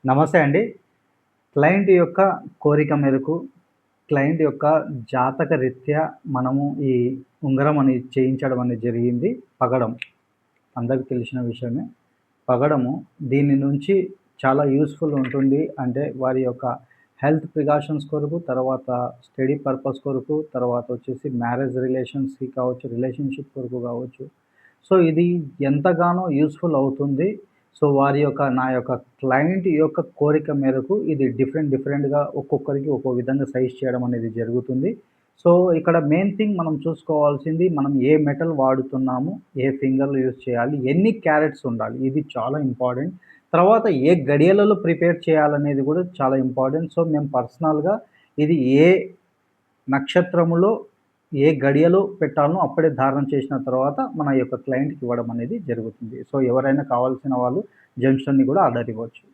నమస్తే అండి. క్లయింట్ యొక్క కోరిక మేరకు, క్లయింట్ యొక్క జాతక రీత్యా మనము ఈ ఉంగరం అనేది చేయించడం అనేది జరిగింది. పగడం. అందరికి తెలిసిన విషయమే. పగడము దీని నుంచి చాలా యూజ్‌ఫుల్ ఉంటుంది. అంటే వారి యొక్క హెల్త్ ప్రికాషన్స్ కొరకు, తర్వాత స్టడీ పర్పస్ కొరకు, తర్వాత వచ్చేసి మ్యారేజ్ రిలేషన్స్‌కి కావచ్చు, రిలేషన్‌షిప్ కొరకు కావచ్చు. సో, ఇది ఎంతగానో యూజ్‌ఫుల్ అవుతుంది. సో, నా యొక్క క్లయింట్ యొక్క కోరిక మేరకు ఇది డిఫరెంట్‌గా ఒక్కొక్కరికి ఒక్కో విధంగా సైజ్ చేయడం అనేది జరుగుతుంది. సో, ఇక్కడ మెయిన్ థింగ్ మనం చూసుకోవాల్సింది మనం ఏ మెటల్ వాడుతున్నాము, ఏ ఫింగర్‌లు యూజ్ చేయాలి, ఎన్ని క్యారెట్స్ ఉండాలి. ఇది చాలా ఇంపార్టెంట్. తర్వాత ఏ గడియలలో ప్రిపేర్ చేయాలనేది కూడా చాలా ఇంపార్టెంట్. సో, మేము పర్సనల్‌గా ఇది ఏ నక్షత్రములో, ఏ గడియలో పెట్టాలనో అప్పుడే ధారణ చేసిన తర్వాత మన యొక్క క్లయింట్‌కి ఇవ్వడం అనేది జరుగుతుంది. సో, ఎవరైనా కావాల్సిన వాళ్ళు జెమ్‌స్టోన్‌ని కూడా ఆర్డర్ ఇవ్వచ్చు.